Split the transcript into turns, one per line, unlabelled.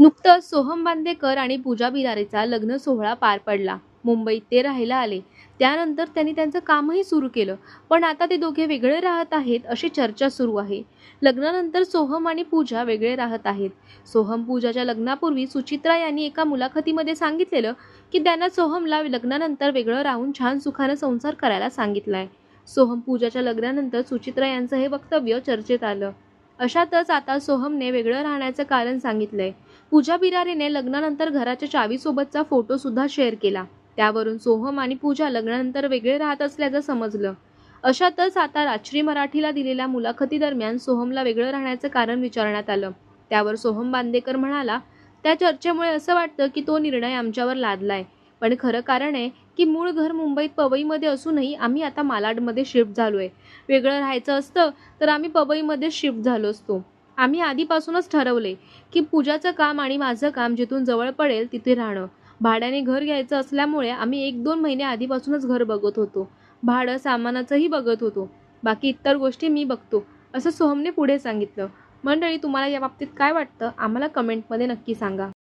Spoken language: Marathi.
नुकतंच सोहम बांदेकर आणि पूजा बिरारेचा लग्न सोहळा पार पडला. मुंबईत ते राहायला आले. त्यानंतर त्यांनी त्यांचं कामही सुरू केलं. पण आता ते दोघे वेगळे राहत आहेत अशी चर्चा सुरू आहे. लग्नानंतर सोहम आणि पूजा वेगळे राहत आहेत. सोहम पूजाच्या लग्नापूर्वी सुचित्रा यांनी एका मुलाखतीमध्ये सांगितलेलं की त्यांना सोहमला लग्नानंतर वेगळं राहून छान सुखानं संसार करायला सांगितलाय. सोहम पूजाच्या लग्नानंतर सुचित्रा यांचं हे वक्तव्य चर्चेत आलं. अशातच आता सोहमने वेगळं राहण्याचं कारण सांगितलंय. पूजा बिरारेने लग्नानंतर घराच्या चावीसोबतचा फोटो सुद्धा शेअर केला. त्यावरून सोहम आणि पूजा लग्नानंतर वेगळे राहत असल्याचं समजलं. अशातच आता राजश्री मराठीला दिलेल्या मुलाखतीदरम्यान सोहमला वेगळं राहण्याचं कारण विचारण्यात आलं. त्यावर सोहम बांदेकर म्हणाला, त्या चर्चेमुळे असं वाटतं की तो निर्णय आमच्यावर लादलाय. पण खरं कारण आहे की मूळ घर मुंबईत पवईमध्ये असूनही आम्ही आता मालाडमध्ये शिफ्ट झालोय. वेगळं राहायचं असतं तर आम्ही पवईमध्ये शिफ्ट झालो असतो. आम्ही आधीपासूनच ठरवले की पूजाचं काम आणि माझं काम जिथून जवळ पडेल तिथे राहणं. भाड्याने घर घ्यायचं असल्यामुळे आम्ही 1-2 महिने आधीपासूनच घर बघत होतो. भाडं सामानाचंही बघत होतो. बाकी इतर गोष्टी मी बघतो, असं सोहमने पुढे सांगितलं. मंडळी, तुम्हाला या बाबतीत काय वाटतं आम्हाला कमेंटमध्ये नक्की सांगा.